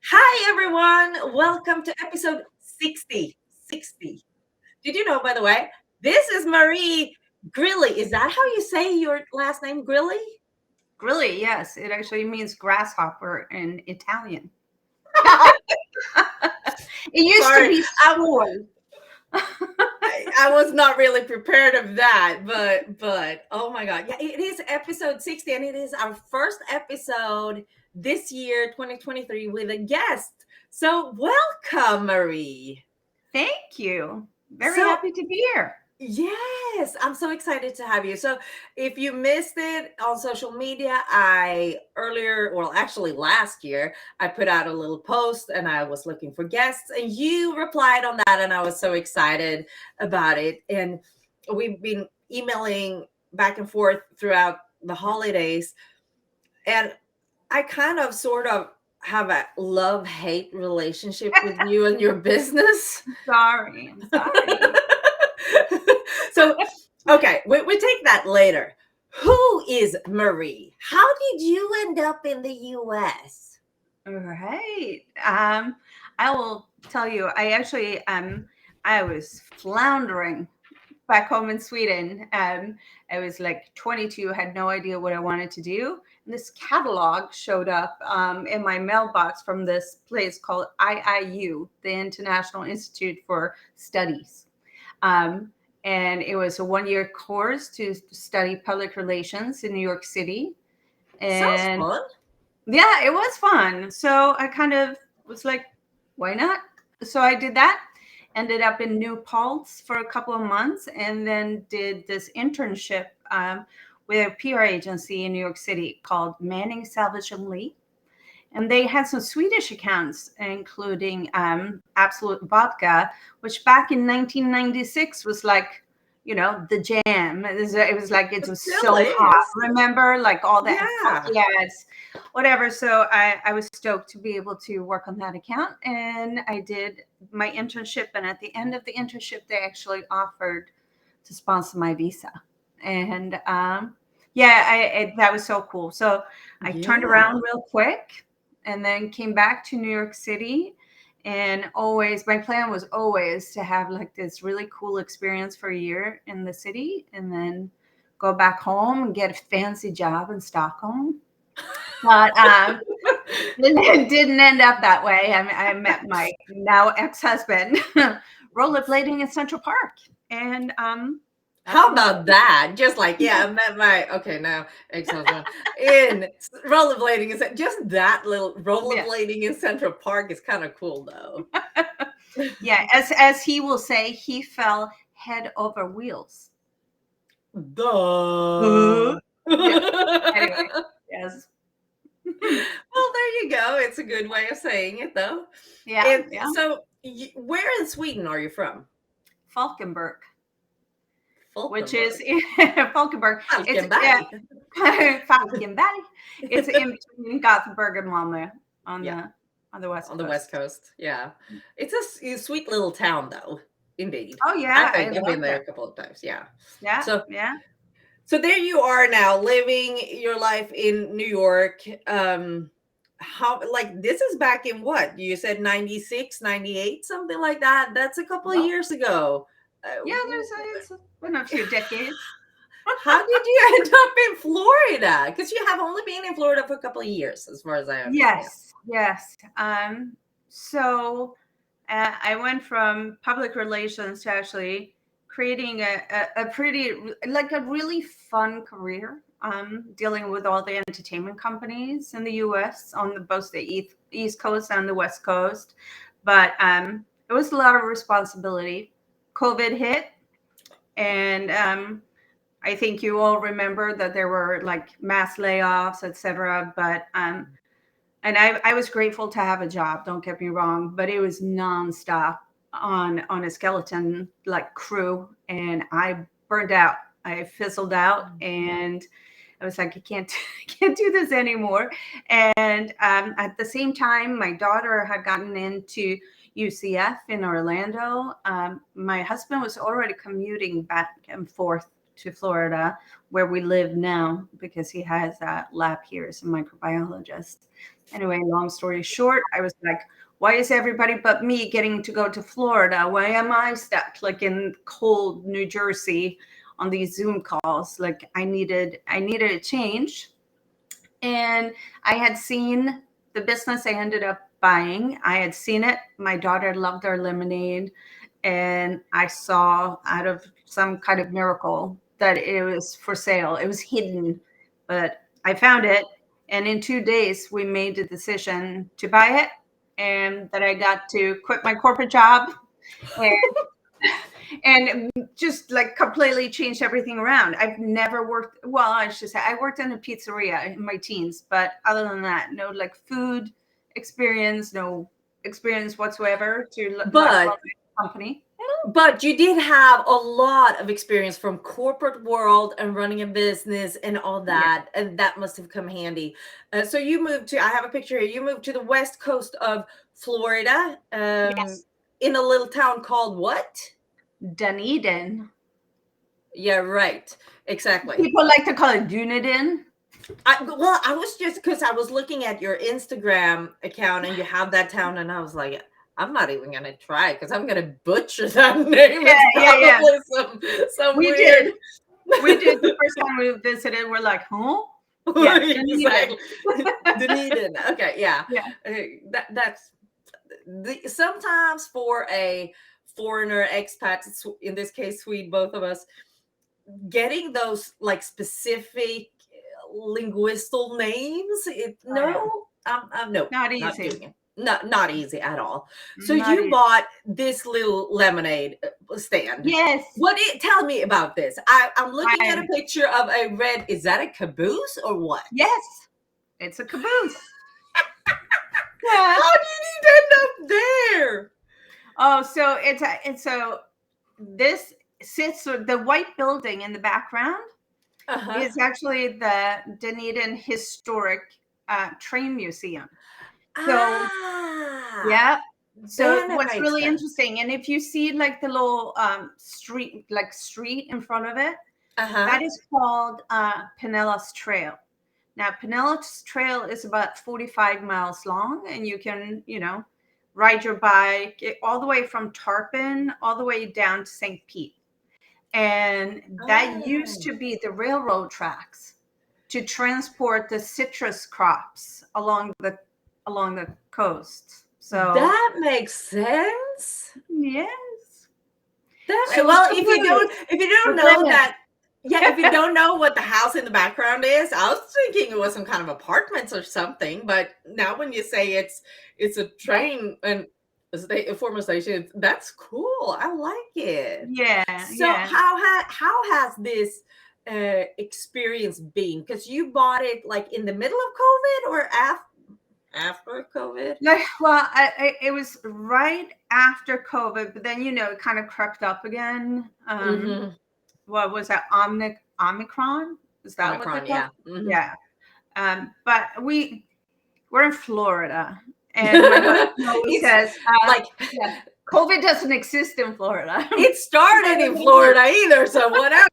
Hi, everyone. Welcome to episode 60. 60. Did you know, by the way, this is Marie Grilli. Is that how you say your last name, Grilli? Grilli, yes, it actually means grasshopper in Italian. It used to Sorry, be soy. I was not really prepared of that, but oh my god, yeah, it is episode 60, and it is our first episode this year, 2023, with a guest. So welcome, Marie. Thank you. Very So happy to be here. yes, I'm so excited to have you. So, if you missed it on social media, I earlier, well, actually last year, I put out a little post and I was looking for guests, and you replied on that, and I was so excited about it. And we've been emailing back and forth throughout the holidays, and I kind of sort of have a love-hate relationship with you and your business. Sorry, I'm sorry. So, okay, we take that later. Who is Marie? How did you end up in the US? All right. I will tell you. I was floundering back home in Sweden. I was like 22, had no idea what I wanted to do. And this catalog showed up in my mailbox from this place called IIU, the International Institute for Studies. Um, and it was a 1 year course to study public relations in New York City. Sounds And fun. yeah, it was fun. So I kind of was like, why not? So I did that. Ended up in New Paltz for a couple of months, and then did this internship with a PR agency in New York City called Manning Salvage and Lee. And they had some Swedish accounts, including Absolute Vodka, which back in 1996 was like, the jam. It was like it It was still so hot. is. Remember, like all that Yeah. funky ads, whatever. So I was stoked to be able to work on that account, and I did my internship. And at the end of the internship, they actually offered to sponsor my visa, and yeah, that was so cool. So I turned Yeah. around real quick and then came back to New York City. And always, my plan was always to have like this really cool experience for a year in the city and then go back home and get a fancy job in Stockholm. But didn't end up that way. I met my now ex husband rollerblading in Central Park. And that's How when I about that? Just like, yeah, I met my, okay, now ex-husband in rollerblading. Is just that little yeah. rollerblading in Central Park is kind of cool, though. Yeah, as he will say, he fell head over wheels. Duh. Uh, yeah. Well, Anyway, yes. there you go. It's a good way of saying it, though. Yeah, And yeah. so, where in Sweden are you from? Falkenberg, which is Falkenberg. Falkenberg. It's Falkenberg. Falkenberg. It's in between Gothenburg and Malmö on Yeah, the west on the West coast. Coast. Yeah. It's a sweet little town, though. Indeed. Oh yeah, I I've been love there it. a couple of times. Yeah. Yeah, So, yeah. there you are now living your life in New York. How, like, this is back in what? You said 96, 98, something like that. That's a couple of Well, years ago. yeah. It's been a few decades. How did you end up in Florida? Because you have only been in Florida for a couple of years, as far as I understand. Yes, yes. So I went from public relations to actually creating a pretty, like a really fun career, dealing with all the entertainment companies in the US on both the East Coast and the West Coast. But it was a lot of responsibility. COVID hit, and I think you all remember that there were like mass layoffs, etc. But and I was grateful to have a job. Don't get me wrong, but it was nonstop on a skeleton like crew, and I burned out. I fizzled out, and I was like, I can't can't do this anymore. And at the same time, my daughter had gotten into UCF in Orlando. My husband was already commuting back and forth to Florida, where we live now, because he has a lab here as a microbiologist. Anyway, long story short, I was like, why is everybody but me getting to go to Florida? Why am I stuck like in cold New Jersey on these Zoom calls? Like I needed a change. And I had seen the business I ended up buying. I had seen it. My daughter loved our lemonade. And I saw out of some kind of miracle that it was for sale. It was hidden, but I found it. And in 2 days, we made the decision to buy it, and that I got to quit my corporate job and just like completely changed everything around. I've never worked, well, I should say I worked in a pizzeria in my teens, but other than that, no like food experience, no experience whatsoever to like run But a company. but you did have a lot of experience from corporate world and running a business and all Yeah. that, and that must have come handy. So you moved to, I have a picture here, you moved to the west coast of Florida, Yes. in a little town called what? Dunedin. Yeah, right, exactly. People like to call it Dunedin. Well, I was just, because I was looking at your Instagram account and you have that town, and I was like, I'm not even gonna try because I'm gonna butcher that name. Yeah, yeah. It's probably some We weird. did. We did the first time we visited. We're like, huh? Yeah, Dunedin. Exactly. Dunedin. Okay, yeah. Yeah. That's sometimes for a foreigner, expat, in this case, Swede, both of us, getting those like specific linguistal names. No, no, Not not easy. doing it. Not easy at all. So Not you easy. bought this little lemonade stand. Yes. Tell me about this. I'm looking at a picture of a red. Is that a caboose or what? Yes. It's a caboose. How did it end up there? Oh, so this sits, so the white building in the background is actually the Dunedin Historic Train Museum. So yeah. So what's really interesting, and if you see like the little street in front of it, that is called Pinellas Trail. Now, Pinellas Trail is about 45 miles long, and you can, ride your bike all the way from Tarpon all the way down to St. Pete. And that used to be the railroad tracks to transport the citrus crops along the coast. So that makes sense. Yes. If you don't know that, if you don't know what the house in the background is, I was thinking it was some kind of apartments or something. But now when you say it's a train and a former station, that's cool. I like it. Yeah. So how has this experience been? Because you bought it like in the middle of COVID or after COVID? Well, it was right after COVID, but then it kind of crept up again. What was that? Omicron? Is that Omicron? What they call? Yeah. Yeah. But we're in Florida, and my husband always says, COVID doesn't exist in Florida. It started in Florida either, so whatever.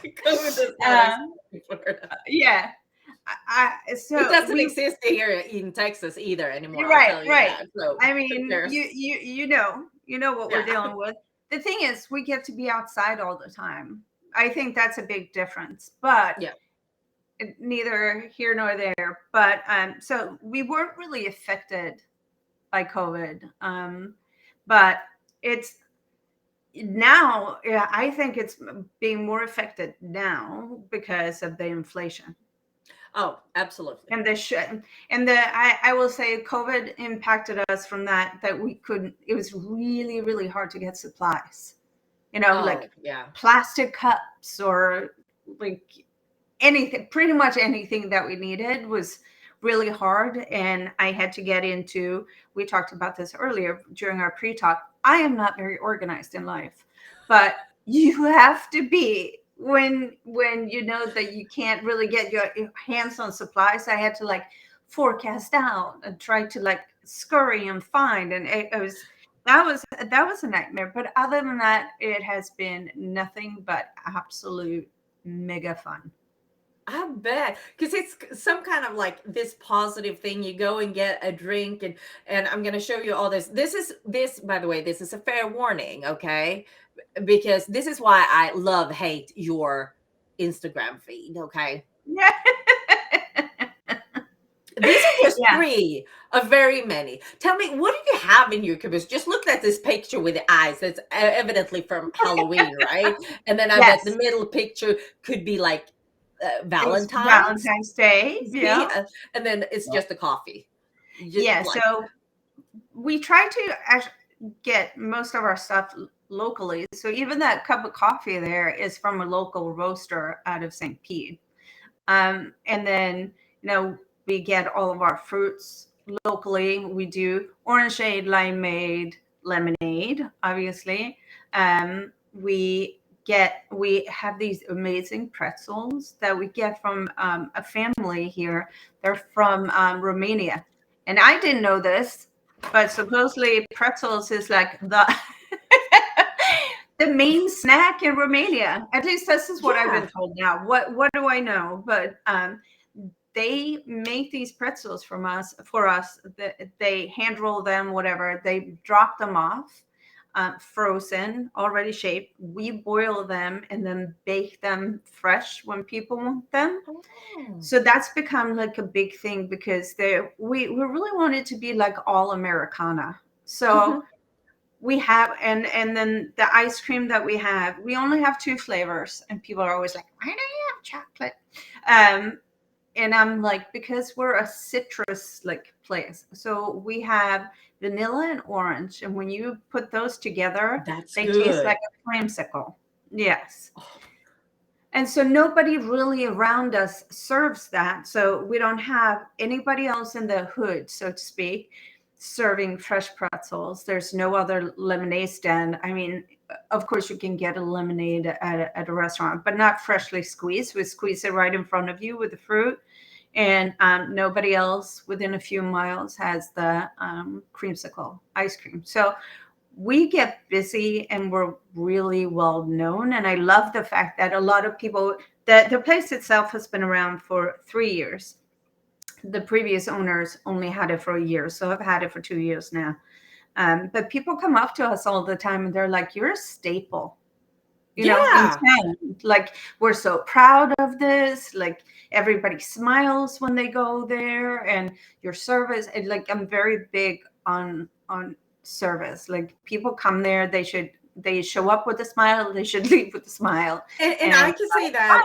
COVID does not exist in Florida. Yeah. So it doesn't exist here in Texas either anymore. You're right, right. So I mean, you know what we're dealing with. The thing is, we get to be outside all the time. I think that's a big difference, but neither here nor there. But so we weren't really affected by COVID, but it's now. Yeah, I think it's being more affected now because of the inflation. Oh, absolutely. And I will say COVID impacted us from that we couldn't, it was really, really hard to get supplies, plastic cups or like anything, pretty much anything that we needed was really hard. And I had to get into, we talked about this earlier during our pre-talk. I am not very organized in life, but you have to be when you know that you can't really get your hands on supplies. I had to forecast out and try to scurry and find, and it was that was a nightmare. But other than that, it has been nothing but absolute mega fun. I bet, because it's some kind of like this positive thing. You go and get a drink, and I'm gonna show you all this. This, by the way, this is a fair warning, okay? Because this is why I love hate your Instagram feed, okay? Yeah. These are just Yeah. three of very many. Tell me, what do you have in your caboose? Just look at this picture with the eyes. That's evidently from Halloween, right? And then I bet the Yes. middle picture could be like It's Valentine's. Valentine's Day. See, Yeah. and then it's Yeah. just the coffee. Yeah. Like, So we try to get most of our stuff locally. So even that cup of coffee there is from a local roaster out of St. Pete. And then, we get all of our fruits locally. We do orangeade, limeade, lemonade, obviously. We have these amazing pretzels that we get from a family here. They're from Romania. And I didn't know this, but supposedly pretzels is like the the main snack in Romania. At least this is what I've yeah, been told now. What do I know? But they make these pretzels for us. They hand roll them, whatever. They drop them off, frozen, already shaped. We boil them and then bake them fresh when people want them. oh, So that's become like a big thing because we really want it to be like all Americana. So mhm. we have, and then the ice cream that we only have two flavors, and people are always like, why don't you have chocolate? And I'm like, because we're a citrus like place, so we have vanilla and orange, and when you put those together, That's they taste good. like a creamsicle. Yes. Oh, And so nobody really around us serves that. So we don't have anybody else in the hood, so to speak, serving fresh pretzels. There's no other lemonade stand. I mean, of course, you can get a lemonade at a restaurant, but not freshly squeezed. We squeeze it right in front of you with the fruit. And nobody else within a few miles has the creamsicle ice cream. So we get busy and we're really well known. And I love the fact that a lot of people, that the place itself has been around for 3 years. The previous owners only had it for a year, so I've had it for 2 years now. But people come up to us all the time and they're like, you're a staple, in yeah. town. Like, we're so proud of this. Like, everybody smiles when they go there, and your service. And like, I'm very big on service. Like, people come there, they show up with a smile, they should leave with a smile. And And I can say that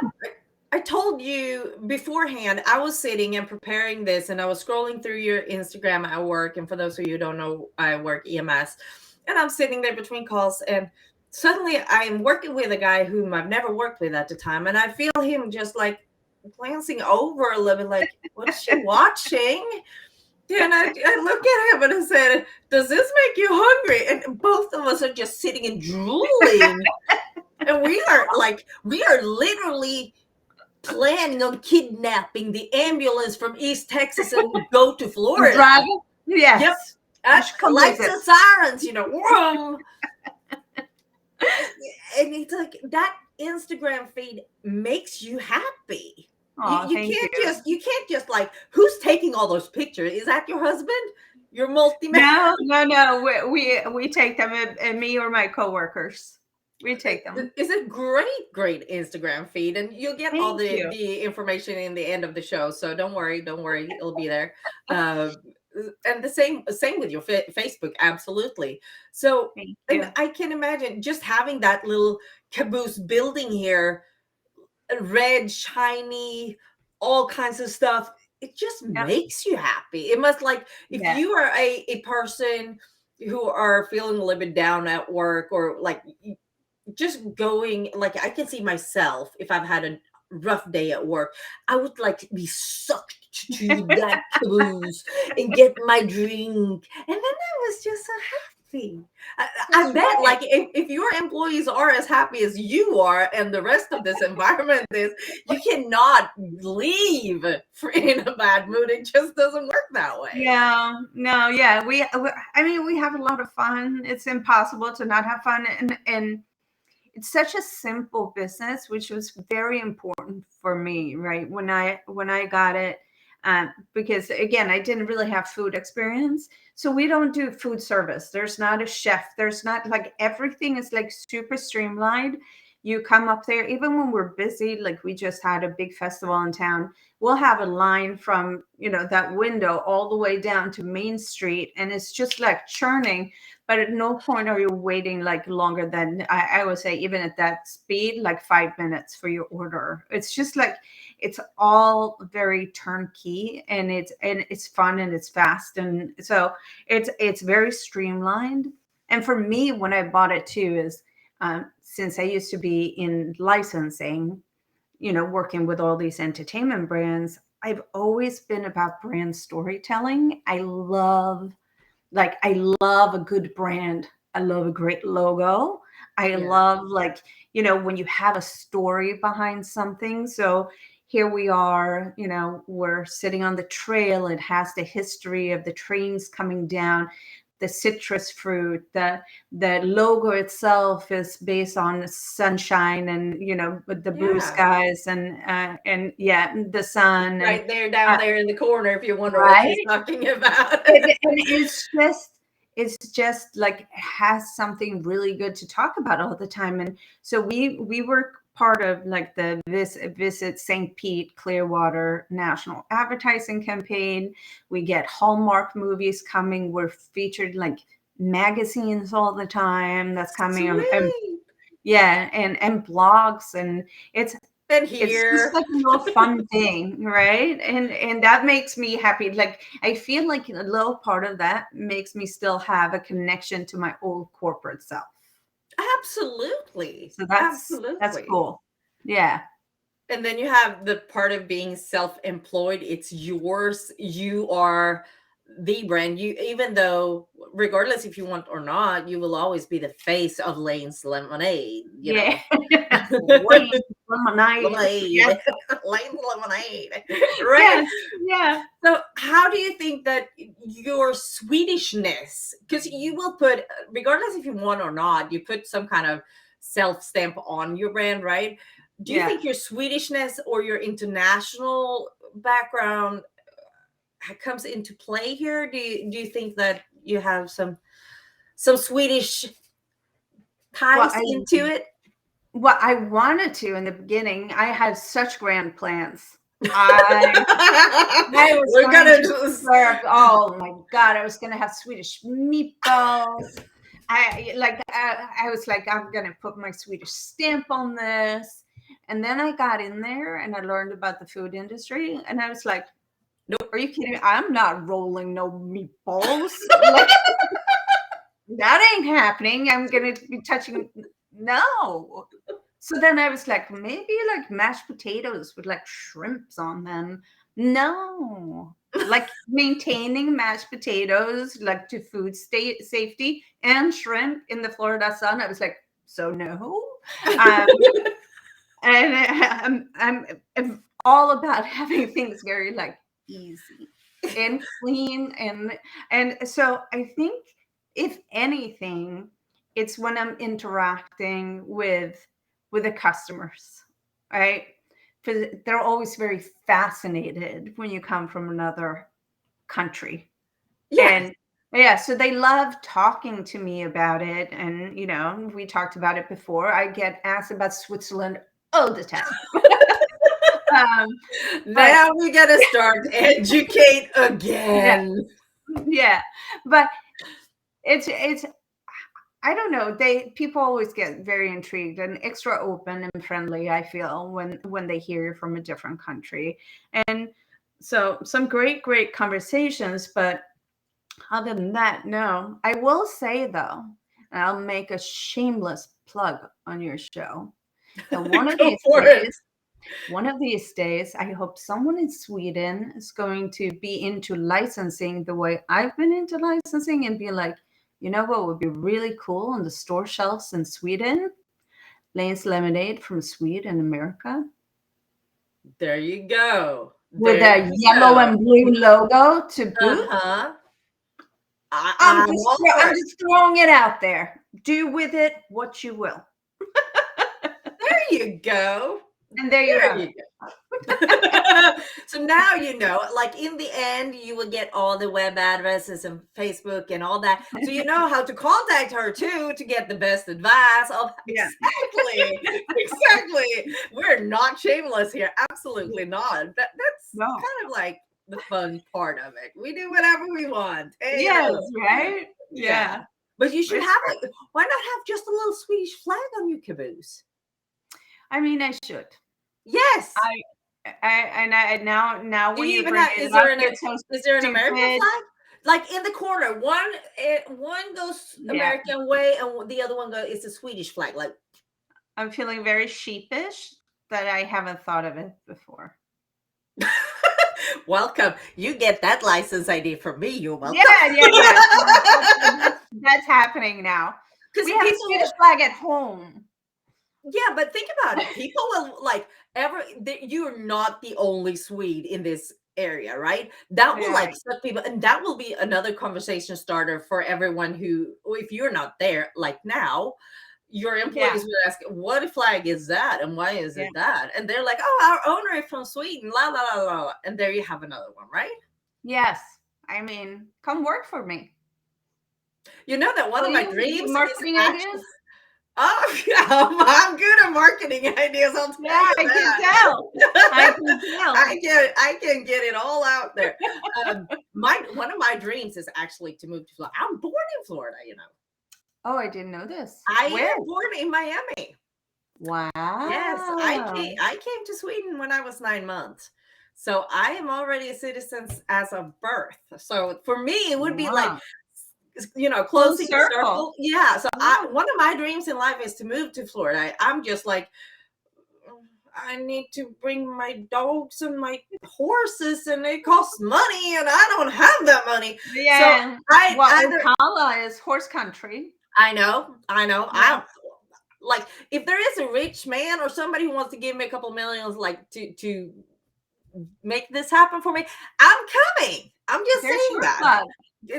I told you beforehand, I was sitting and preparing this, and I was scrolling through your Instagram at work. And for those of you who don't know, I work EMS, and I'm sitting there between calls, and suddenly I'm working with a guy whom I've never worked with at the time, and I feel him just like glancing over a little bit, like, what is she watching? And I look at him and I said, does this make you hungry? And both of us are just sitting and drooling. And we are literally planning on kidnapping the ambulance from East Texas and go to Florida. drive. Yep. Yes. You should come Lights visit. and sirens, vroom. And it's like that Instagram feed makes you happy. Oh, thank you. You can't just like, who's taking all those pictures? Is that your husband? Your multi-man? No. We take them, and me or my coworkers. We take them. It's a great Instagram feed, and you'll get all Thank you. the information in the end of the show. So don't worry, it'll be there. Uh, and the same with your Facebook, absolutely. So, Thank and you. I can imagine just having that little caboose building here, red, shiny, all kinds of stuff. It just Yep. makes you happy. It must, like, if Yeah. you are a person who are feeling a little bit down at work, or like just going, like, I can see myself if I've had a rough day at work, I would like be sucked to that caboose and get my drink, and then I was just so See, I That's bet right. like if your employees are as happy as you are and the rest of this environment is, you cannot leave in a bad mood. It just doesn't work that way. Yeah, no, yeah. I mean, we have a lot of fun. It's impossible to not have fun, and it's such a simple business, which was very important for me, right? When I got it, because again, I didn't really have food experience, so we don't do food service. There's not a chef. There's not like everything is like super streamlined. You come up there, even when we're busy, like we just had a big festival in town. We'll have a line from that window all the way down to Main Street, and it's just like churning, but at no point are you waiting like longer than I would say, even at that speed, like 5 minutes for your order. It's just like it's all very turnkey, and it's fun and it's fast, and so it's very streamlined. And for me, when I bought it too, is since I used to be in licensing, working with all these entertainment brands, I've always been about brand storytelling. I love a good brand. I love a great logo. I Yeah. love when you have a story behind something. So here we are, we're sitting on the trail. It has the history of the trains coming down, the citrus fruit, the logo itself is based on sunshine and with the blue Yeah. skies and yeah, the sun and Right there, down there in the corner, if you wonder what she's right. talking about. And it's just like has something really good to talk about all the time. And so we were part of like the Visit St. Pete Clearwater national advertising campaign. We get Hallmark movies coming. We're featured like magazines all the time that's coming, and Sweet. yeah, and blogs, and it's And it's just here. like a little fun thing, right? And that makes me happy. Like I feel like a little part of that makes me still have a connection to my old corporate self. Absolutely. So that's Absolutely. cool. Yeah. And then you have the part of being self-employed. It's yours. You are the brand. You, even though, regardless if you want or not, you will always be the face of Lane's Lemonade, Yeah. Lame lemonade. Lemonade. Yes. Lane's Lemonade. Right? Yes. Yeah. So, how do you think that your Swedishness, because you will put, regardless if you want or not, you put some kind of self stamp on your brand, right? Do you Yeah. think your Swedishness or your international background comes into play here? Do you think that you have some Swedish Well, ties I into it? well, I wanted to in the beginning. I had such grand plans. I I was We're going gonna to just serve, oh my God, I was going to have Swedish meatballs. I was like, I'm going to put my Swedish stamp on this. And then I got in there and I learned about the food industry. And I was like, nope. are you kidding me? I'm not rolling no meatballs. Like, that ain't happening. I'm going to be touching. No. So then I was like, maybe like mashed potatoes with like shrimps on them. No, like maintaining mashed potatoes, like to food state safety and shrimp in the Florida sun. I was like, so no. Um, and I'm all about having things very like easy and clean and so I think if anything, it's when I'm interacting with the customers, right? Because they're always very fascinated when you come from another country. Yes. And yeah, so they love talking to me about it. And, we talked about it before. I get asked about Switzerland all the time. Um, but Now we gotta start educate yeah, again. yeah. But it's I don't know. People always get very intrigued and extra open and friendly, I feel, when they hear you're from a different country. And so some great conversations, but other than that, no. I will say though, and I'll make a shameless plug on your show, that Go for it. one of these days, I hope someone in Sweden is going to be into licensing the way I've been into licensing and be like, You know what would be really cool on the store shelves in Sweden? Lay's lemonade from Sweden, America, There you go. with There a you yellow go. and blue logo to boot. Uh-huh. I'm all for I'm it. just throwing it out there. Do with it what you will. There you go. And there you There have you it. go. So now you know, like in the end, you will get all the web addresses and Facebook and all that. So you know how to contact her too to get the best advice. Oh, Yeah. exactly. Exactly. We're not shameless here. Absolutely not. That's No. kind of like the fun part of it. We do whatever we want. Hey, Yes, look. right? Yeah. But you should It's have it. Why not have just a little Swedish flag on your caboose? I mean, I should. Yes. Now Do when you you even bring have? it up, it's so Is there an American stupid. flag? Like in the corner, one goes Yeah. American way, and the other one goes. It's a Swedish flag. Like, I'm feeling very sheepish that I haven't thought of it before. welcome. You get that license ID from me. You're welcome. Yeah. That's happening now. Because We have a people, Swedish flag at home. yeah, but think about it. People will like you're not the only Swede in this area, right? That will like Right. suck people, and that will be another conversation starter for everyone who, if you're not there, like now, your Yeah. employees will ask, "What flag is that, and why is Yeah. it that?" And they're like, "Oh, our owner is from Sweden." La la la la. And there you have another one, right? Yes. I mean, come work for me. You know that one So of my you dreams is marketing actually. ideas? Oh, yeah, I'm good at marketing ideas. I'll tell Yeah, you I can that. tell. I can tell. I can get it all out there. One of my dreams is actually to move to Florida. I'm born in Florida, you know. Oh, I didn't know this. I Where? am born in Miami. Wow. Yes, I came to Sweden when I was 9 months. So I am already a citizen as of birth. So for me, it would be like, Wow. Full closing the circle. circle. Yeah. So Yeah. one of my dreams in life is to move to Florida. I'm just like, I need to bring my dogs and my horses, and it costs money, and I don't have that money. Yeah. So Well, Ocala is horse country. I know. Yeah. I like if there is a rich man or somebody who wants to give me a couple millions, like to make this happen for me, I'm coming. I'm just There's saying your that plug.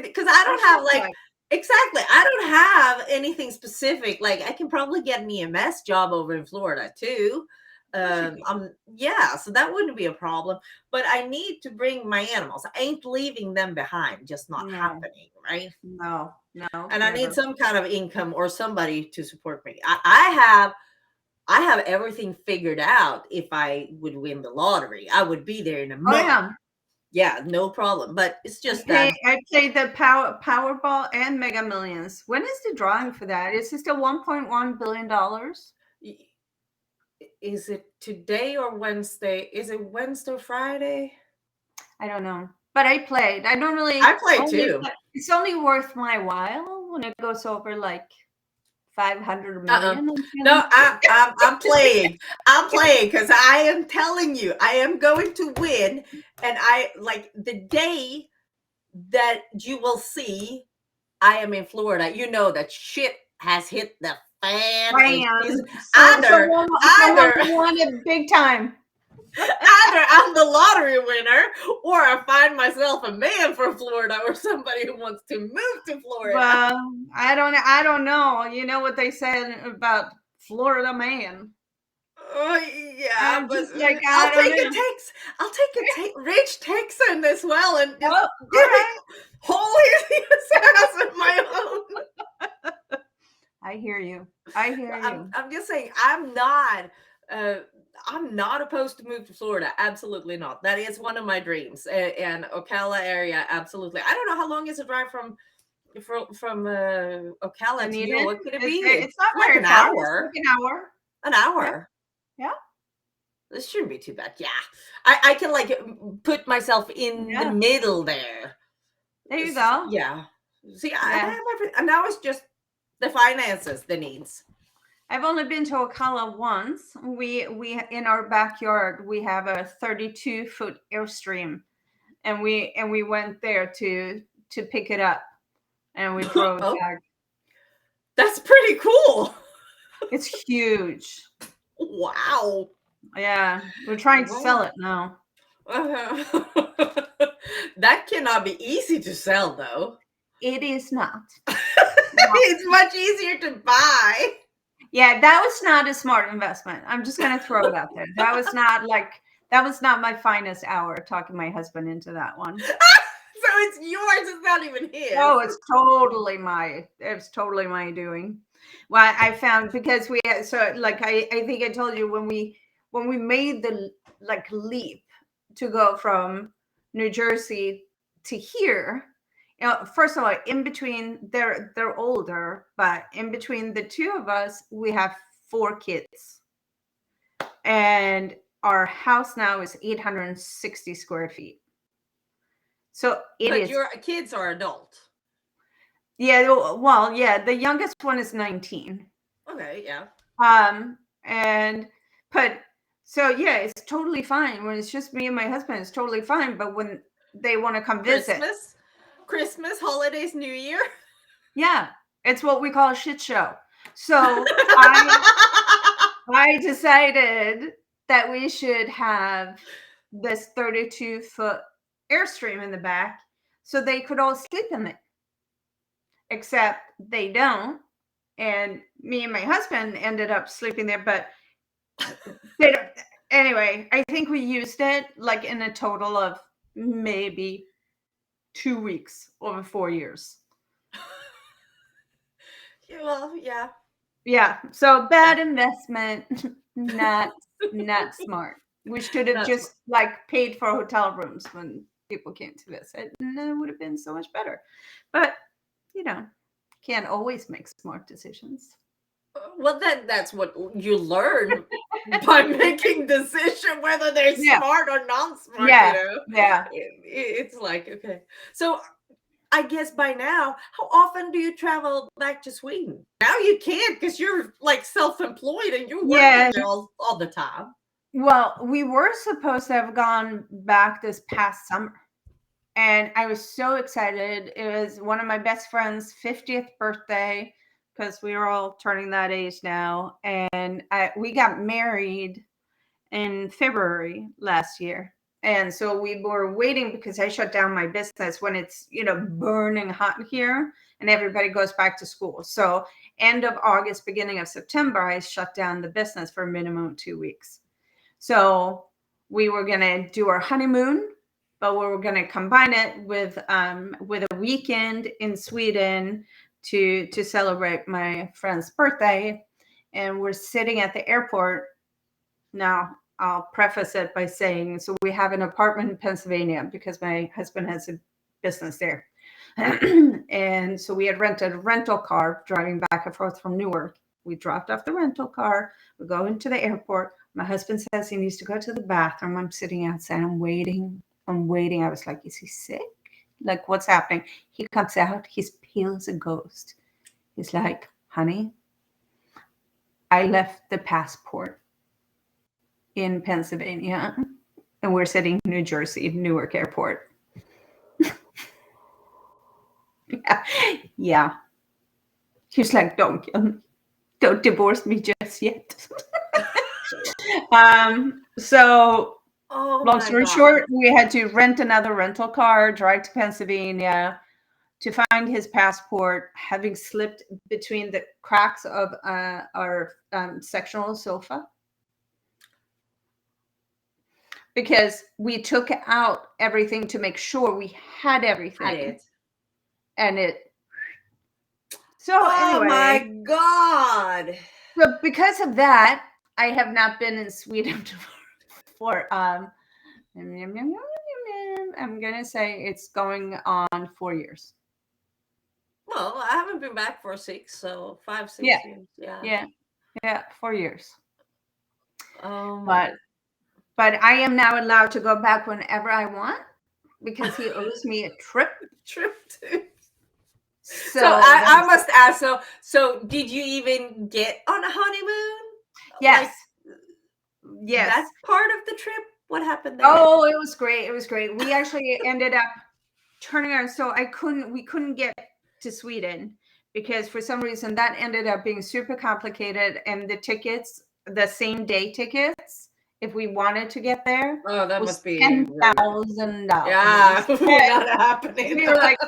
because I don't There's your have like. plug. Exactly. I don't have anything specific. Like I can probably get an EMS job over in Florida too. Yeah, so that wouldn't be a problem. But I need to bring my animals. I ain't leaving them behind, just not No. happening, right? No. And I need Never. some kind of income or somebody to support me. I have everything figured out. If I would win the lottery, I would be there in a Oh month. yeah. Yeah, no problem. But it's just I played the Powerball and Mega Millions. When is the drawing for that? Is it still $1.1 billion? Is it today or Wednesday? Is it Wednesday or Friday? I don't know. But I played. I don't really. I play too. It's only worth my while when it goes over like 500 Uh-uh. million. No, I'm playing. I'm playing because I am telling you, I am going to win. And I like the day that you will see I am in Florida, you know that shit has hit the fan. Someone Either won it big time. either I'm the lottery winner, or I find myself a man for Florida, or somebody who wants to move to Florida. Well, I don't know. You know what they said about Florida man. Oh yeah, but like, I'll take a rich Texan as well, and just whole his ass of my own. I hear you. I'm just saying, I'm not opposed to move to Florida. Absolutely not. That is one of my dreams. And Ocala area, absolutely. I don't know how long is the drive from Ocala to you. What could it be? It's not like very an far. hour. It's like an hour. An hour. Yeah. This shouldn't be too bad. Yeah. I can like put myself in the middle there. There you go. Yeah. See, I have everything. And now it's just the finances, the needs. I've only been to Ocala once. We in our backyard we have a 32-foot Airstream, and we went there to pick it up. and we drove Oh, back. that's pretty cool. It's huge. Wow. Yeah, we're trying to sell Wow. it now. That cannot be easy to sell, though. It is not. It's much easier to buy. Yeah, that was not a smart investment. I'm just gonna throw it out there. That was not my finest hour talking my husband into that one. So it's yours, it's not even his. Oh, it was totally my doing. Well, I found because we had, so like I think I told you when we made the like leap to go from New Jersey to here, you know, first of all, in between they're older, but in between the two of us, we have 4 kids. And our house now is 860 square feet. So it But is. your kids are adult. Yeah, well, yeah, the youngest one is 19. Okay, yeah. And but so yeah, it's totally fine. When it's just me and my husband, it's totally fine. But when they want to come visit, Christmas, holidays, New Year. yeah, it's what we call a shit show. So I decided that we should have this 32-foot Airstream in the back so they could all sleep in it. Except they don't. And me and my husband ended up sleeping there, but they don't. Anyway, I think we used it like in a total of maybe 2 weeks over 4 years. Yeah, well, yeah. Yeah, so bad investment, not smart. We should have That's just like paid for hotel rooms when people came to visit, and then it would have been so much better. But you know, can't always make smart decisions. well, that's what you learn by making decision whether they're Yeah, smart or non-smart. yeah, yeah. It's like, okay. So I guess by now, how often do you travel back to Sweden? Now you can't because you're like self-employed and you're working Yeah. there all the time. Well, we were supposed to have gone back this past summer. And I was so excited. It was one of my best friend's 50th birthday because we were all turning that age now. And we got married in February last year. And so we were waiting because I shut down my business when it's, burning hot here and everybody goes back to school. So end of August, beginning of September, I shut down the business for a minimum of 2 weeks. So we were going to do our honeymoon, but we were going to combine it with a weekend in Sweden to celebrate my friend's birthday. And we're sitting at the airport. Now, I'll preface it by saying, so we have an apartment in Pennsylvania because my husband has a business there. And so we had rented a rental car driving back and forth from Newark. We dropped off the rental car. We go into the airport. My husband says he needs to go to the bathroom. I'm sitting outside. I'm waiting. I was like, is he sick? Like, what's happening? He comes out. He's pale as a ghost. He's like, honey, I left the passport in Pennsylvania and we're sitting in New Jersey, Newark Airport. Yeah. He's like, don't divorce me just yet. So long story short, we had to rent another rental car, drive to Pennsylvania to find his passport, having slipped between the cracks of our sectional sofa. Because we took out everything to make sure we had everything. And it. So oh anyway. My God. So because of that, I have not been in Sweden for I'm gonna say it's going on 4 years. Well, I haven't been back for 6, so 5, 6 years. Yeah, 4 years. But I am now allowed to go back whenever I want because he owes me a trip. To. So I must ask. So did you even get on a honeymoon? Yes. Yes. That's part of the trip. What happened there? Oh, it was great. We actually ended up turning around. So we couldn't get to Sweden because for some reason that ended up being super complicated, and the tickets, the same day tickets, if we wanted to get there, Oh, that was must be rude. Yeah, $10,000. not happening. We were like,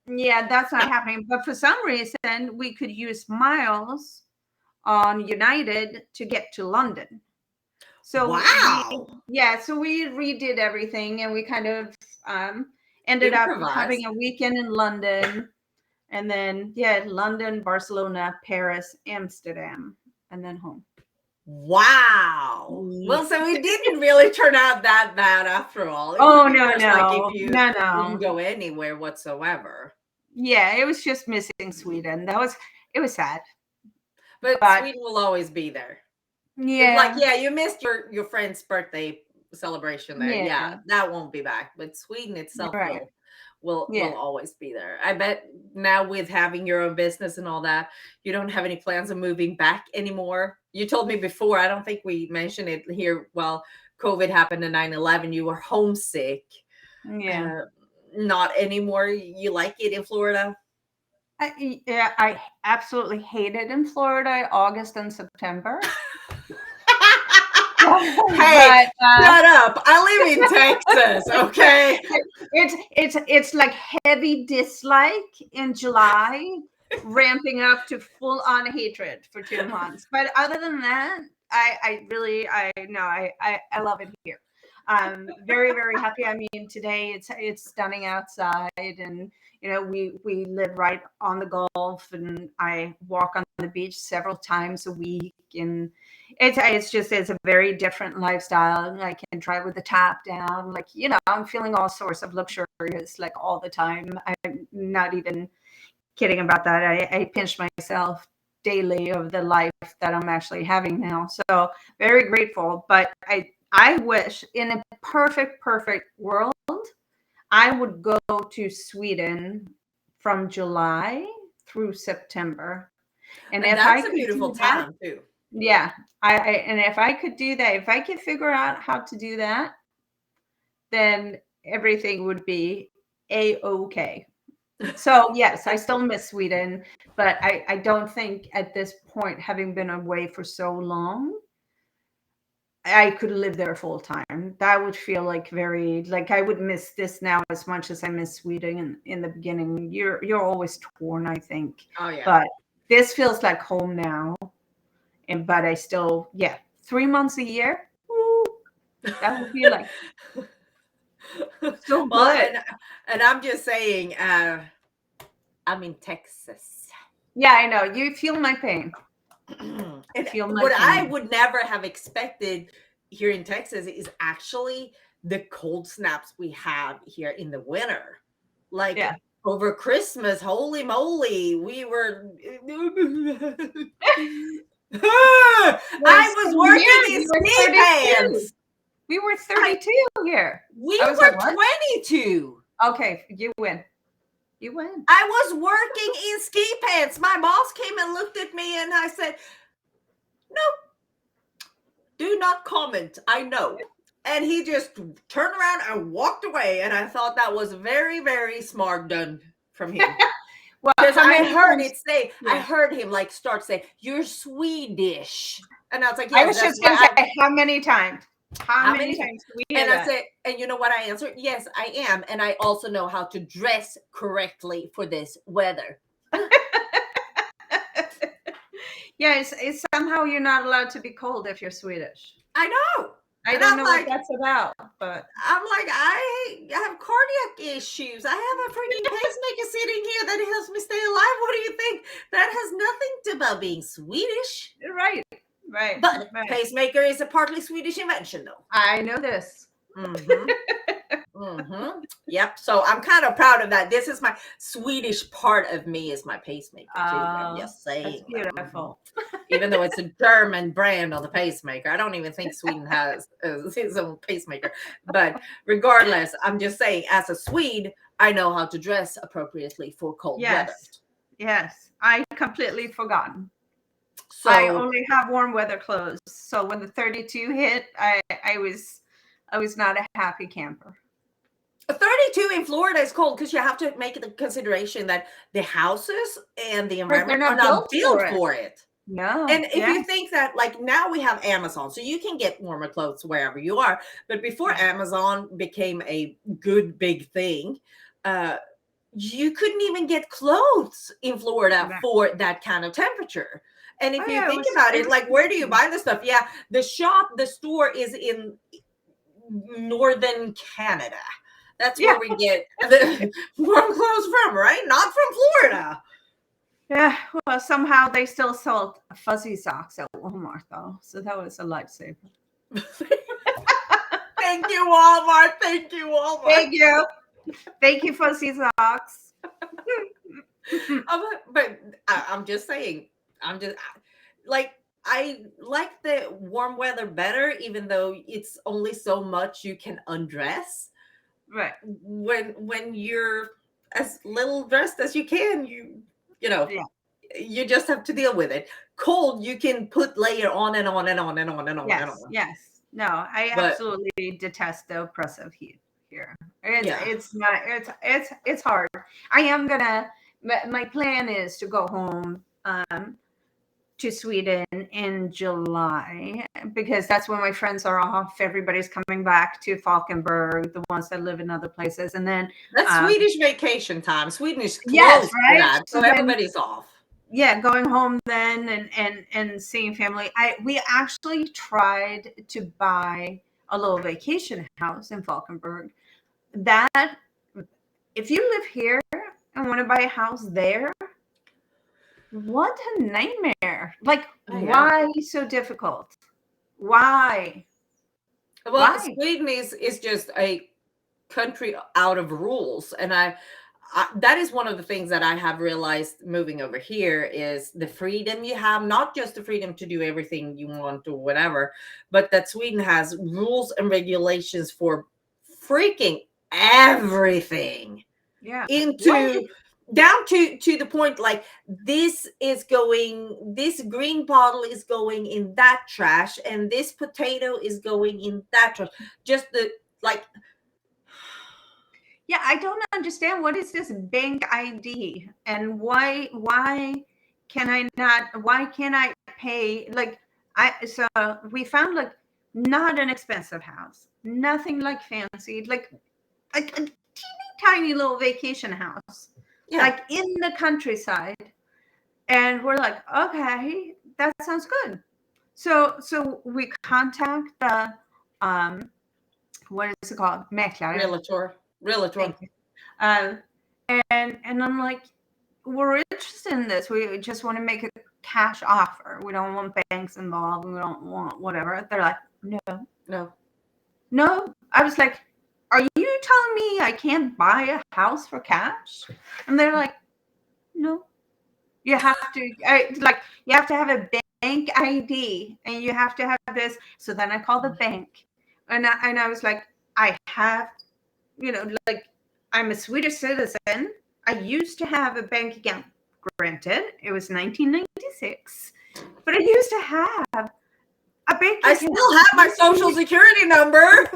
yeah, that's not happening. But for some reason, we could use miles on United to get to London. So Wow. so we redid everything, and we kind of ended up Improvise. having a weekend in London, and then London, Barcelona, Paris, Amsterdam, and then home. Wow. Well, so it didn't really turn out that bad after all. It Oh would be no, worse like if you didn't no. go anywhere whatsoever. Yeah, it was just missing Sweden. It was sad. But Sweden will always be there. It's like, Yeah. you missed your friend's birthday celebration there. Yeah, that won't be back. But Sweden itself Right. will always be there. I bet now with having your own business and all that, you don't have any plans of moving back anymore. You told me before, I don't think we mentioned it here. Well, COVID happened in 9/11. You were homesick. Yeah. Not anymore. You like it in Florida? I absolutely hate it in Florida, August and September. Hey, shut up. I live in Texas, okay? It's like heavy dislike in July, ramping up to full on hatred for 2 months. But other than that, I love it here. I'm very, very happy. I mean, today it's stunning outside, and we live right on the Gulf, and I walk on the beach several times a week, and it's a very different lifestyle. I can drive with the top down, like I'm feeling all sorts of luxurious like all the time. I'm not even kidding about that. I pinch myself daily of the life that I'm actually having now. So very grateful. But I wish in a perfect world I would go to Sweden from July through September. And if I that's a could beautiful do that, time too. yeah, and if I could do that, if I could figure out how to do that, then everything would be a-okay. So yes, I still miss Sweden, but I don't think at this point, having been away for so long, I could live there full time. That would feel like I would miss this now as much as I miss Sweden in the beginning. You're always torn, I think. Oh yeah. But this feels like home now. But I still 3 months a year. Woo, that would feel like so good. Well, and I'm just saying, I'm in Texas. Yeah, I know. You feel my pain. I would never have expected here in Texas is actually the cold snaps we have here in the winter. Like over Christmas, holy moly, we were. I was working in ski pants. We were 32 here. We were 22. Okay, you win. You win. I was working in ski pants. My boss came and looked at me and I said, "No, do not comment. I know." And he just turned around and walked away. And I thought that was very, very smart done from him. Well, because I heard him like start saying, "You're Swedish." And I was like, "Yes." I was just going to say, how many times? How many times do we And I said, and you know what I answered? "Yes, I am. And I also know how to dress correctly for this weather." Yes, it's somehow you're not allowed to be cold if you're Swedish. I know. I don't know what that's about, but I'm like, I have cardiac issues. I have a freaking pacemaker sitting here that helps me stay alive. What do you think? That has nothing to about being Swedish. Right. But pacemaker is a partly Swedish invention, though. I know this. Yep. So I'm kind of proud of that. This is my Swedish part of me is my pacemaker too. I'm just saying. That's beautiful. Even though it's a German brand on the pacemaker, I don't even think Sweden has its own pacemaker. But regardless, I'm just saying, as a Swede, I know how to dress appropriately for cold weather. Yes, I completely forgotten. So I only have warm weather clothes. So when the 32 hit, I was not a happy camper. 32 in Florida is cold because you have to make the consideration that the houses and the They're environment are not not built built for it. for it. No. And if Yeah. you think that, like, now we have Amazon, so you can get warmer clothes wherever you are. But before Yeah. Amazon became a good big thing, uh, you couldn't even get clothes in Florida Yeah. for that kind of temperature. And if Oh you yeah, think about it it, was like, where do you freezing. buy the stuff? Yeah, the store is in northern Canada. That's Yeah. where we get the warm clothes from, right? Not from Florida. Yeah. Well, somehow they still sold fuzzy socks at Walmart though, so that was a lifesaver. Thank you, Walmart. Thank you, Walmart. Thank you. Thank you, fuzzy socks. But I'm just saying, I'm just like, I like the warm weather better, even though it's only so much you can undress. Right. When you're as little dressed as you can, you know, Yeah. you just have to deal with it. Cold, you can put layer on and on and on and on and on and Yes. on. Yes. No, I But absolutely detest the oppressive heat here. yeah, It's not it's hard. I am gonna. My plan is to go home to Sweden in July because that's when my friends are off. Everybody's coming back to Falkenberg, the ones that live in other places, and then that's um, Swedish vacation time. Sweden is yes, closed for right. that, so So then everybody's off. yeah, going home then and seeing family. We actually tried to buy a little vacation house in Falkenberg. That if you live here and want to buy a house there, what a nightmare. Like Oh yeah. why so difficult? Why? Well, Why? Sweden is just a country out of rules, and that is one of the things that I have realized moving over here is the freedom you have, not just the freedom to do everything you want or whatever, but that Sweden has rules and regulations for freaking everything, Yeah. What? into down to the point, like, this green bottle is going in that trash and this potato is going in that trash. Just the, like, Yeah, I don't understand what is this bank ID and why can I not why can't I pay like I so we found like not an expensive house, nothing like fancy, like a teeny tiny little vacation house, yeah. like in the countryside. And we're like, okay, that sounds good. So we contact the um what is it called? Mäklare. Realtor. Thank you. Um, and I'm like, we're interested in this. We just want to make a cash offer. We don't want banks involved. We don't want whatever. They're like, no, No. no. I was like, are you telling me I can't buy a house for cash? And they're like, no. You have to like you have to have a bank ID and you have to have this. So then I called the bank, and I was like, I have, like I'm a Swedish citizen. I used to have a bank account. Granted, it was 1996, but I used to have a bank I account. still have my social security number.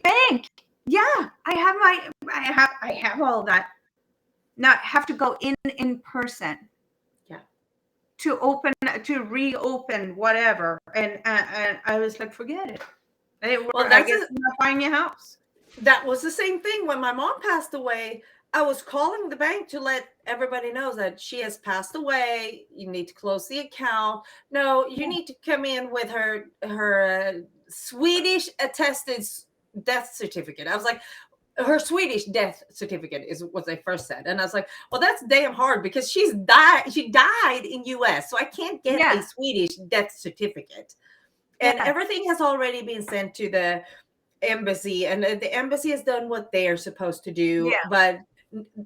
Bank. Yeah, I have all that. Now I have to go in person Yeah. to reopen whatever, and I was like, forget it. Well, I guess I'm not buying a house. that was the same thing when my mom passed away. I was calling the bank to let everybody know that she has passed away. You need to close the account. No, you need to come in with her Swedish attested death certificate. I was like, her Swedish death certificate is what they first said, and I was like, well, that's damn hard because she died in US, so I can't get a Yeah, Swedish death certificate. And yeah, everything has already been sent to the embassy, and the embassy has done what they're supposed to do. yeah, But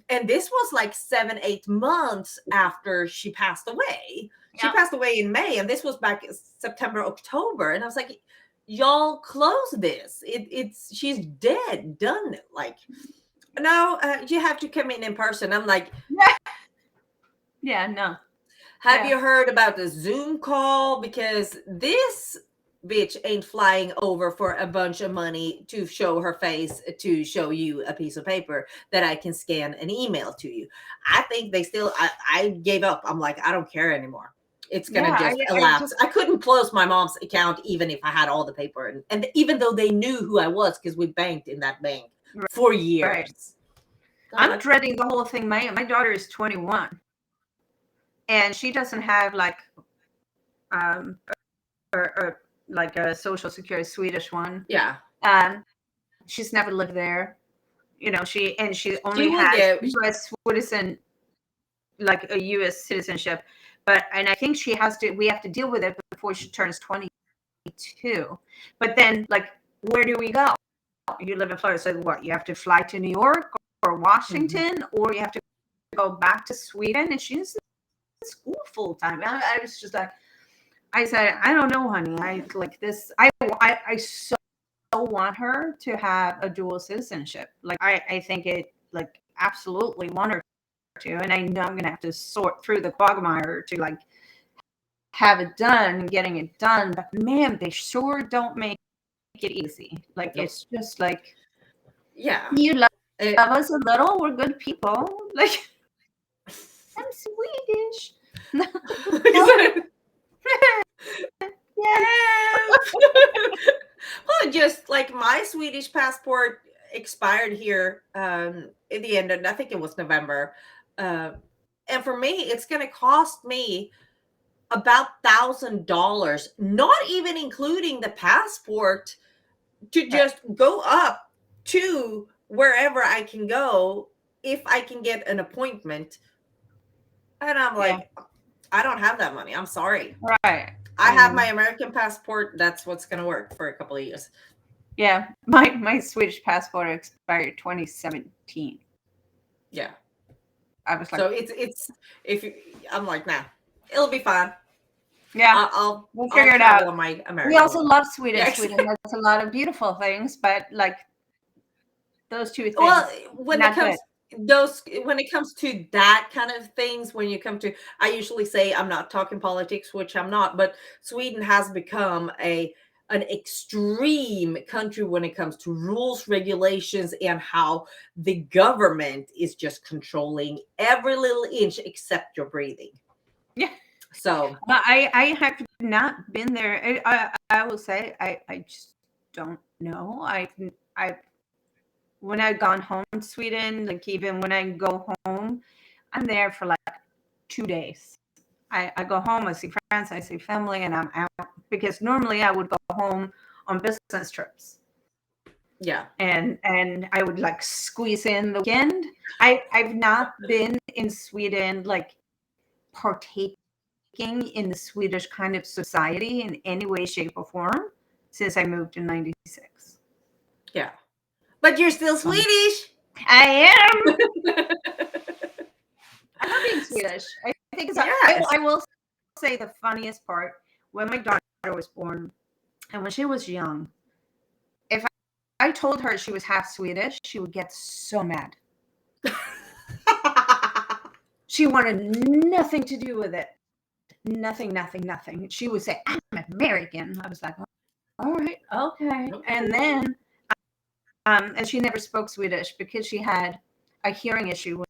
and this was like 7-8 months after she passed away. She yeah. passed away in May, and this was back September, October. And I was like, y'all close this. It's she's dead, done. Like, no, you have to come in person. I'm like, Yeah, no, have yeah, you heard about the Zoom call? Because this bitch ain't flying over for a bunch of money to show her face to show you a piece of paper that I can scan and email to you. I think they still, I gave up. I'm like, I don't care anymore. It's going Yeah, to just I elapse. just I couldn't close my mom's account even if I had all the paper. And even though they knew who I was because we banked in that bank for right. years. I'm God. dreading the whole thing. My daughter is 21, and she doesn't have like um or like a social security Swedish one. Yeah. She's never lived there. She She only will has get, U.S. citizen, like a U.S. citizenship. But and I think we have to deal with it before she turns 22. But then, like, where do we go? You live in Florida, so what? You have to fly to New York or Washington, or you have to go back to Sweden. And she's in school full time. I was just like, I said, I don't know, honey. I like this. I so want her to have a dual citizenship. Like I think it like absolutely want her to, and I know I'm gonna have to sort through the quagmire to like have it done, getting it done. But man, they sure don't make it easy. Like nope. it's just like, Yeah. you love It, us a little. We're good people. Like I'm Swedish. Yeah. well, just like my Swedish passport expired here in the end, and I think it was November. Uh, and for me, it's going to cost me about $1,000, not even including the passport, to just go up to wherever I can go if I can get an appointment. And I'm Yeah. like, I don't have that money. I'm sorry. Right. I have my American passport. That's what's going to work for a couple of years. Yeah, my Swedish passport expired 2017. Yeah. I was like, So it's if you, I'm like, nah, it'll be fine. yeah, I'll we'll figure it travel out. on my American We also one. love Sweden. Yeah, Sweden has a lot of beautiful things, but like those two well, things, when it not good. comes when it comes to that kind of things, when you come to, I usually say I'm not talking politics, which I'm not, but Sweden has become an extreme country when it comes to rules, regulations, and how the government is just controlling every little inch except your breathing. Yeah. So I have not been there. I will say I just don't know. I when I've gone home to Sweden, like even when I go home, I'm there for like 2 days. I go home, I see friends, I see family, and I'm out because normally I would go home on business trips. yeah. And I would like squeeze in the weekend. I've not been in Sweden like partaking in the Swedish kind of society in any way, shape, or form since I moved in '96. Yeah. But you're still Swedish. I am. I love being Swedish. I think Yes. I will say the funniest part when my daughter was born and when she was young. If I told her she was half Swedish, she would get so mad. She wanted nothing to do with it. Nothing, nothing, nothing. She would say, I'm American. I was like, all right, okay. And then, and she never spoke Swedish because she had a hearing issue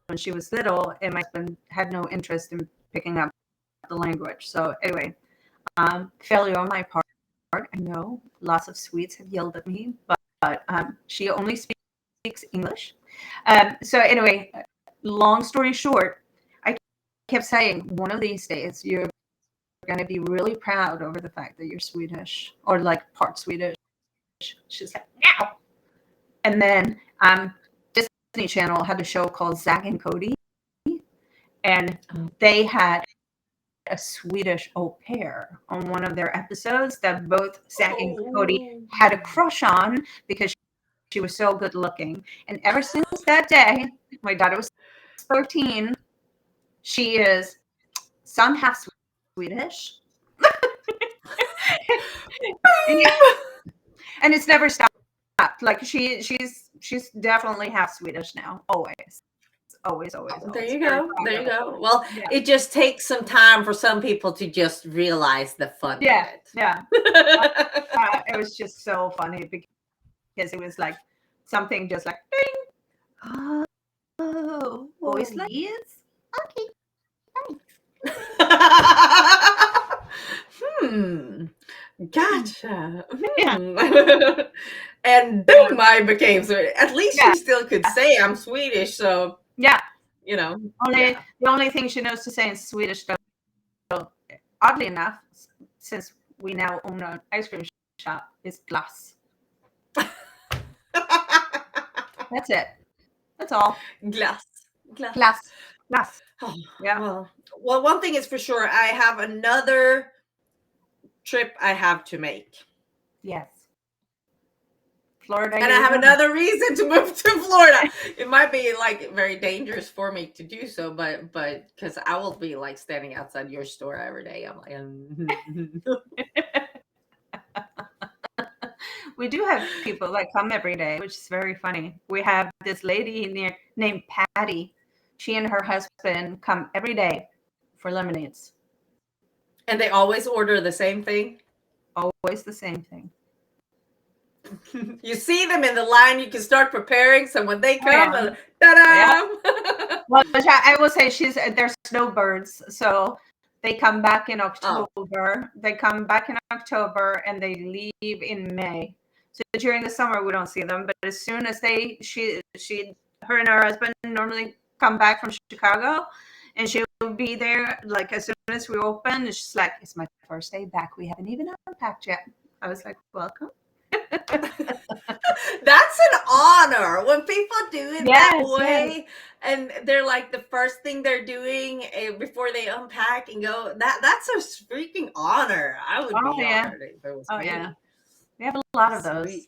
when she was little, and my husband had no interest in picking up the language. So anyway, failure on my part. I know lots of Swedes have yelled at me, but she only speaks English. So anyway, long story short, I kept saying one of these days you're going to be really proud over the fact that you're Swedish or like part Swedish. She's like, no. And then Disney Channel had a show called Zack and Cody, and they had a Swedish au pair on one of their episodes that both Zack and Cody had a crush on because she was so good looking. And ever since that day, my daughter was 13. She is some half Swedish. And it's never stopped. Like she's definitely half Swedish now. Always. always, There always you very go. proud There of you it. go. Well, Yeah, it just takes some time for some people to just realize the fun in yeah, it. yeah. It was just so funny because it was like something just like, ding. Oh, voice like yes. Okay, Hmm. thanks. Gotcha. Yeah, Hmm. And yeah, boom, I became Swedish. At least yeah, she still could say I'm Swedish. So, yeah. you know, Only yeah. the only thing she knows to say in Swedish, though, oddly enough, since we now own an ice cream shop, is glass. That's it. That's all. Glass. Glass. Glass, glass. Oh, Yeah. well, one thing is for sure, I have another trip I have to make. Yes. Florida, And I have Arizona. another reason to move to Florida. It might be like very dangerous for me to do so, but because I will be like standing outside your store every day. I'm like, We do have people that come every day, which is very funny. We have this lady named Patty. She and her husband come every day for lemonades. and they always order the same thing. Always the same thing. You see them in the line, you can start preparing. So when they Oh yeah, come, yeah. ta-da! Well, I will say they're snowbirds, so they come back in Oh, October. They come back in October and they leave in May. So during the summer we don't see them, but as soon as her and her husband normally come back from Chicago, and she'll be there like as soon as we open. She's like, "It's my first day back. We haven't even unpacked yet." I was like, "Welcome." that's an honor when people do it that Yes, yes. way, and they're like the first thing they're doing before they unpack and go. That's a freaking honor. I would Oh be yeah. honored if it was Oh yeah. me. We have a lot of those. Sweet,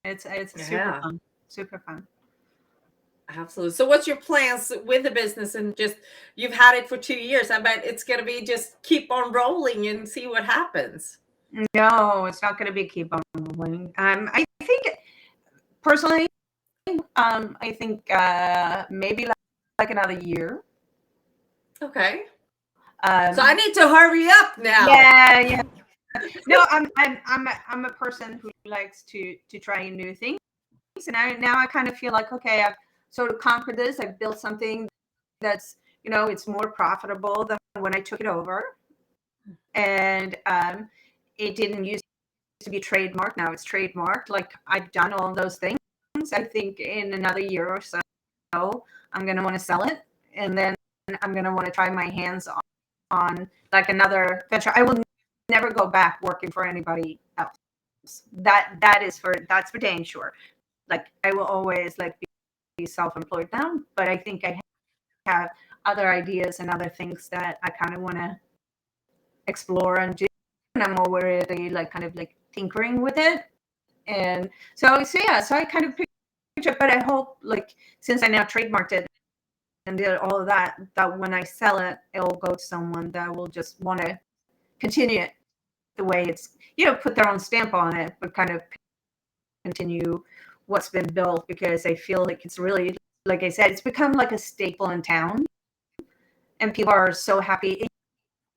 It's super yeah, fun. Super fun. absolutely. So, what's your plans with the business? And just you've had it for 2 years. I bet it's gonna be just keep on rolling and see what happens. No, it's not going to be keep on rolling. I think personally, I think maybe like another year. Okay, so I Um, need to hurry up now. yeah, yeah. No, I'm a person who likes to try new things, and now I kind of feel like okay, I've sort of conquered this. I've built something that's it's more profitable than when I took it over, and it didn't use to be trademarked. Now it's trademarked. Like I've done all those things. I think in another year or so, I'm going to want to sell it. And then I'm going to want to try my hands on like another venture. I will never go back working for anybody else. That's for dang sure. Like I will always like be self-employed now, but I think I have other ideas and other things that I kind of want to explore and do. And I'm already like kind of like tinkering with it. And so yeah, so I kind of picture, but I hope like since I now trademarked it and did all of that, that when I sell it, it'll go to someone that will just want to continue it the way it's, put their own stamp on it, but kind of continue what's been built because I feel like it's really, like I said, it's become like a staple in town and people are so happy. It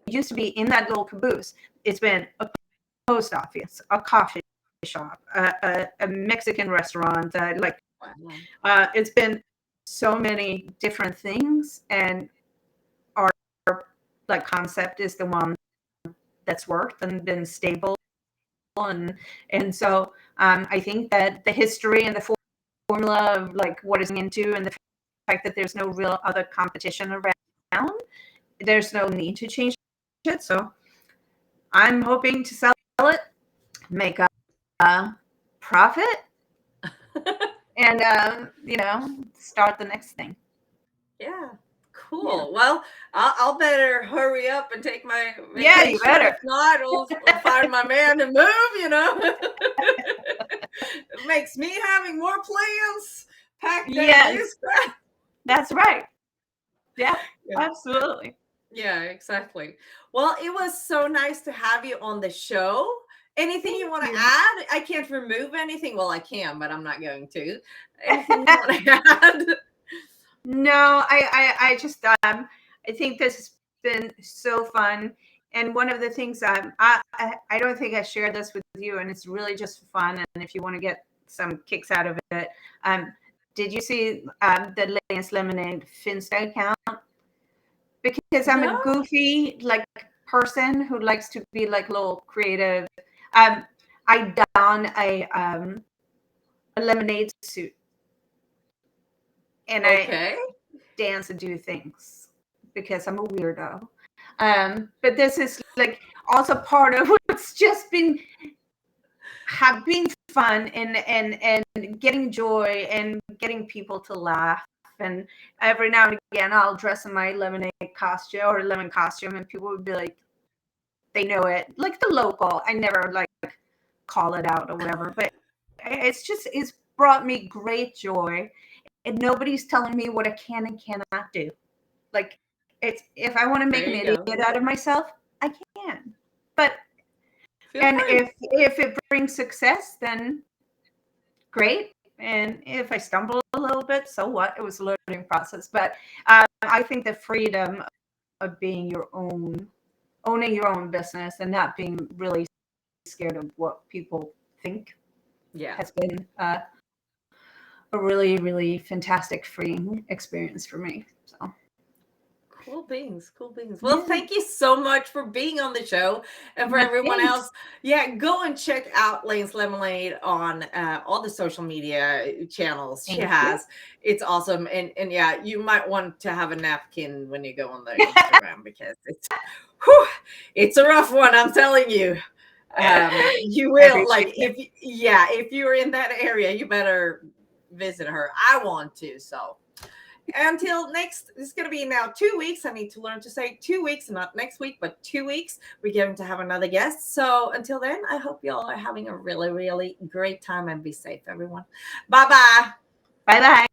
used to be in that little caboose. It's been a post office, a coffee shop, a Mexican restaurant. Wow. It's been so many different things, and our like concept is the one that's worked and been stable, and so I think that the history and the formula of like what is into and the fact that there's no real other competition around, there's no need to change it. So I'm hoping to sell it, make a profit, and start the next thing. Yeah, Yeah, cool. Well, I'll better hurry up and take my yeah, you vacation. better. If not, I'll find my man to move. It makes me having more plans packed than you. Yes, that's right. Yeah, Yeah, absolutely. yeah, exactly. Well, it was so nice to have you on the show. Anything you Thank want to you. add? I can't remove anything. Well, I can, but I'm not going to. Anything you want to add? No, I just I think this has been so fun. And one of the things I don't think I shared this with you, and it's really just fun. And if you want to get some kicks out of it, um, did you see the Lay's Lemonade Finsta account? Because I'm No. a goofy like person who likes to be like a little creative. Um, I don a lemonade suit and I Okay. dance and do things because I'm a weirdo. But this is like also part of what's just been have been fun and getting joy and getting people to laugh. And every now and again, I'll dress in my lemonade costume or lemon costume, and people would be like, they know it, like the local. I never like call it out or whatever, but it's brought me great joy, and nobody's telling me what I can and cannot do. Like it's if I want to make There an you idiot go. out of myself, I can. But Feel and free. if it brings success, then great. And if I stumble a little bit, so what? It was a learning process. But I think the freedom of being your own, owning your own business, and not being really scared of what people think Yeah. has been a really, really fantastic freeing experience for me. So Cool beans, cool beans. Well, yeah, thank you so much for being on the show. And for well, everyone thanks. else, yeah, go and check out Lane's Lemonade on all the social media channels she Thank you. has. It's awesome. And yeah, you might want to have a napkin when you go on the Instagram because whew, it's a rough one, I'm telling you. You I will like appreciate it. if you're in that area, you better visit her. I want to, so until next, it's going to be now 2 weeks. I need to learn to say 2 weeks, not next week, but 2 weeks. We're going to have another guest. So until then, I hope you all are having a really, really great time and be safe, everyone. Bye bye. Bye bye.